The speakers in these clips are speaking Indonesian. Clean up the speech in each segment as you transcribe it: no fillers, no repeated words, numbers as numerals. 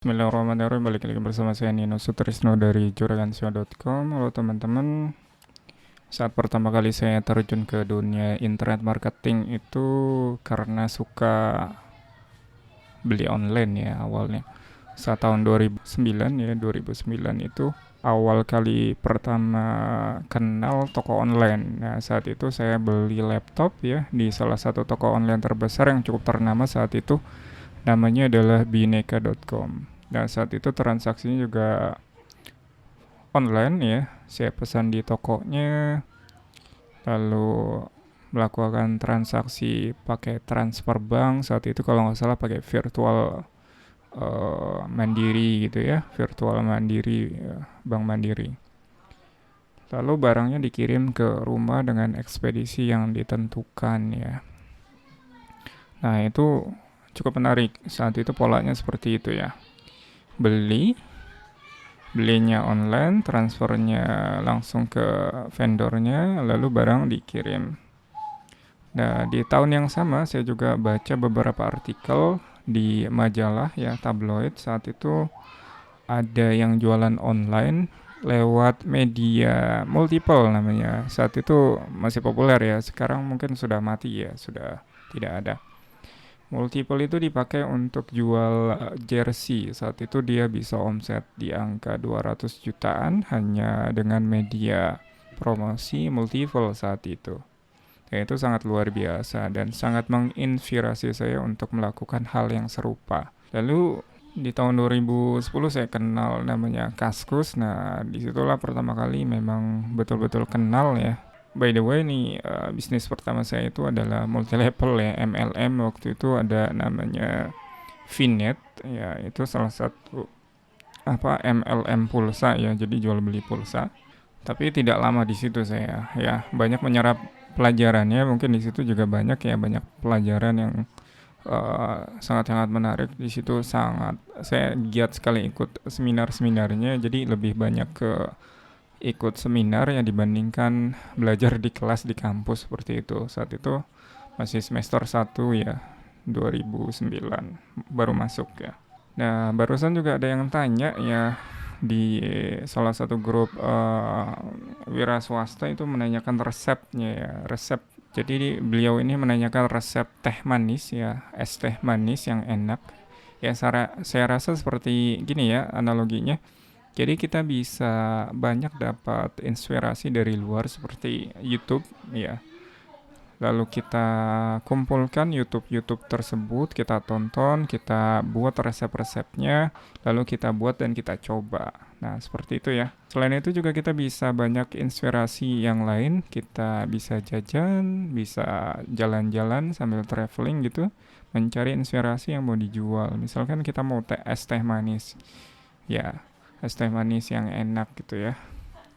Bismillahirrahmanirrahim. Balik lagi bersama saya Nino Sutrisno dari juragansio.com. Halo teman-teman. Saat pertama kali saya terjun ke dunia internet marketing itu karena suka beli online ya awalnya. Saat tahun 2009 ya, 2009 itu awal kali pertama kenal toko online. Nah, saat itu saya beli laptop ya di salah satu toko online terbesar yang cukup ternama saat itu. Namanya adalah bineka.com. Dan saat itu transaksinya juga online ya. Saya pesan di tokonya, lalu melakukan transaksi pakai transfer bank. Saat itu kalau nggak salah pakai virtual mandiri gitu ya, virtual mandiri, bank mandiri. Lalu barangnya dikirim ke rumah dengan ekspedisi yang ditentukan ya. Nah itu cukup menarik. Saat itu polanya seperti itu ya. Belinya online, transfernya langsung ke vendornya, lalu barang dikirim. Nah, di tahun yang sama saya juga baca beberapa artikel di majalah ya, tabloid. Saat itu ada yang jualan online lewat media multiple namanya. Saat itu masih populer ya, sekarang mungkin sudah mati ya, sudah tidak ada. Multiple itu dipakai untuk jual jersey. Saat itu dia bisa omset di angka 200 jutaan hanya dengan media promosi multiple saat itu. Dan itu sangat luar biasa dan sangat menginspirasi saya untuk melakukan hal yang serupa. Lalu di tahun 2010 saya kenal namanya Kaskus. Nah, disitulah pertama kali memang betul-betul kenal ya. By the way nih, bisnis pertama saya itu adalah multi level ya, MLM. Waktu itu ada namanya Vinet ya, itu salah satu MLM pulsa ya, jadi jual beli pulsa. Tapi tidak lama di situ saya ya, banyak menyerap pelajarannya. Mungkin di situ juga banyak pelajaran yang sangat-sangat menarik. Di situ sangat saya giat sekali ikut seminar-seminarnya, jadi lebih banyak ke ikut seminar ya dibandingkan belajar di kelas di kampus seperti itu. Saat itu masih semester 1 ya, 2009 baru masuk ya. Nah, barusan juga ada yang tanya ya di salah satu grup wira swasta itu menanyakan resepnya ya, resep. Jadi beliau ini menanyakan resep teh manis ya, es teh manis yang enak. Ya saya rasa seperti gini ya analoginya. Jadi kita bisa banyak dapat inspirasi dari luar seperti YouTube ya. Lalu kita kumpulkan YouTube tersebut, kita tonton, kita buat resep-resepnya, lalu kita buat dan kita coba. Nah, seperti itu ya. Selain itu juga kita bisa banyak inspirasi yang lain, kita bisa jajan, bisa jalan-jalan sambil traveling gitu, mencari inspirasi yang mau dijual. Misalkan kita mau es teh manis. Ya, es teh manis yang enak gitu ya.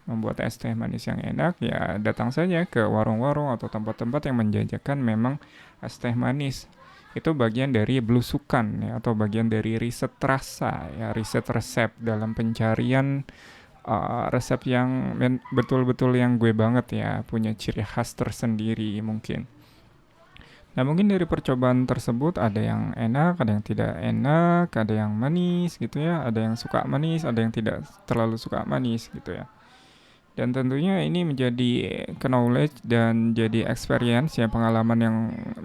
Membuat es teh manis yang enak ya datang saja ke warung-warung atau tempat-tempat yang menjajakan memang es teh manis. Itu bagian dari belusukan ya, atau bagian dari riset rasa ya, riset resep dalam pencarian resep yang betul-betul yang gue banget ya, punya ciri khas tersendiri mungkin. Nah, mungkin dari percobaan tersebut ada yang enak, ada yang tidak enak, ada yang manis gitu ya, ada yang suka manis, ada yang tidak terlalu suka manis gitu ya. Dan tentunya ini menjadi knowledge dan jadi experience ya, pengalaman yang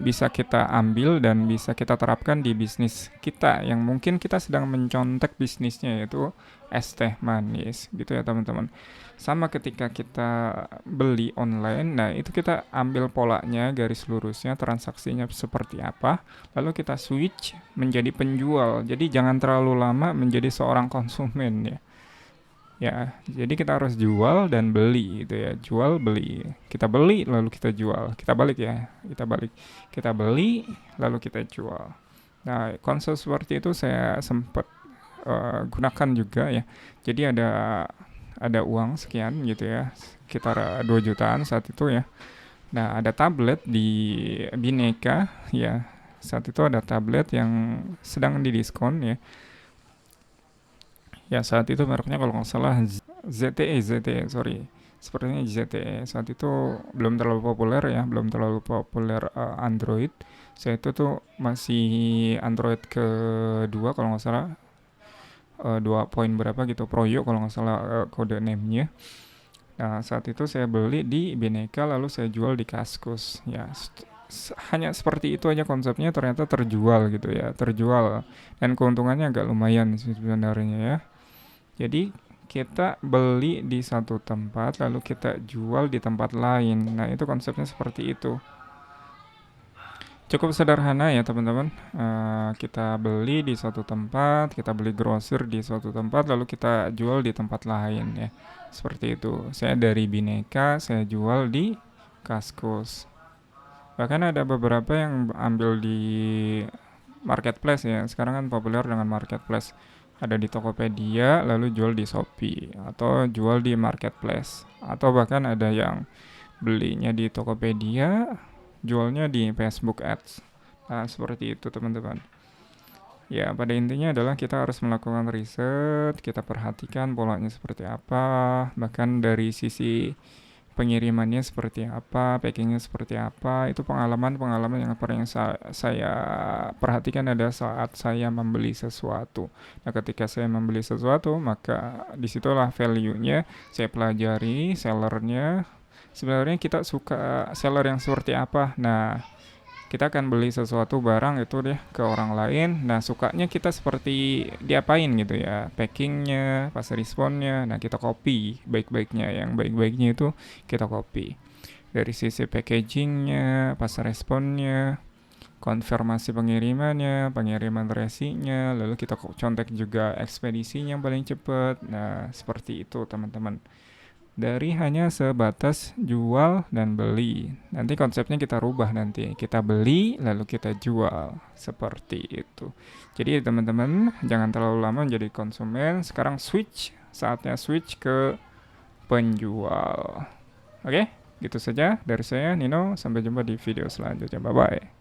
bisa kita ambil dan bisa kita terapkan di bisnis kita yang mungkin kita sedang mencontek bisnisnya, yaitu es teh manis gitu ya teman-teman. Sama ketika kita beli online, nah itu kita ambil polanya, garis lurusnya, transaksinya seperti apa, lalu kita switch menjadi penjual. Jadi jangan terlalu lama menjadi seorang konsumen ya. Ya, jadi kita harus jual dan beli gitu ya. Jual, beli. Kita beli lalu kita jual. Kita balik ya. Kita balik. Kita beli lalu kita jual. Nah, konsep seperti itu saya sempat gunakan juga ya. Jadi ada uang sekian gitu ya. Sekitar 2 jutaan saat itu ya. Nah, ada tablet di Bineka ya. Saat itu ada tablet yang sedang didiskon ya. Ya, saat itu mereknya kalau nggak salah ZTE, sorry. Sepertinya ZTE. Saat itu belum terlalu populer ya, belum terlalu populer Android. Saya itu tuh masih Android kedua kalau nggak salah. 2 poin berapa gitu, Proyo kalau nggak salah kode name-nya. Nah, saat itu saya beli di Bineka lalu saya jual di Kaskus. Ya, hanya seperti itu aja konsepnya, ternyata terjual gitu ya, terjual. Dan keuntungannya agak lumayan sih sebenarnya ya. Jadi kita beli di satu tempat lalu kita jual di tempat lain. Nah, itu konsepnya seperti itu. Cukup sederhana ya teman-teman. Kita beli di suatu tempat, kita beli grosir di suatu tempat, lalu kita jual di tempat lain ya. Seperti itu. Saya dari Bineka, saya jual di Kaskus. Bahkan ada beberapa yang ambil di marketplace ya. Sekarang kan populer dengan marketplace. Ada di Tokopedia, lalu jual di Shopee atau jual di marketplace. Atau bahkan ada yang belinya di Tokopedia, jualnya di Facebook Ads. Nah, seperti itu teman-teman. Ya, pada intinya adalah kita harus melakukan riset, kita perhatikan polanya seperti apa, bahkan dari sisi pengirimannya seperti apa, packingnya seperti apa, itu pengalaman-pengalaman yang paling saya perhatikan ada saat saya membeli sesuatu. Nah, ketika saya membeli sesuatu, maka disitulah value-nya saya pelajari, sellernya, sebenarnya kita suka seller yang seperti apa. Nah, kita akan beli sesuatu barang itu deh ke orang lain. Nah, sukanya kita seperti diapain gitu ya, packingnya, pas responnya. Nah, kita copy baik-baiknya, yang baik-baiknya itu kita copy. Dari sisi packagingnya, pas responnya, konfirmasi pengirimannya, pengiriman resinya, lalu kita contek juga ekspedisinya yang paling cepat. Nah, seperti itu teman-teman. Dari hanya sebatas jual dan beli. Nanti konsepnya kita rubah nanti. Kita beli lalu kita jual. Seperti itu. Jadi teman-teman jangan terlalu lama menjadi konsumen. Sekarang switch. Saatnya switch ke penjual. Oke, gitu saja dari saya Nino. Sampai jumpa di video selanjutnya. Bye-bye.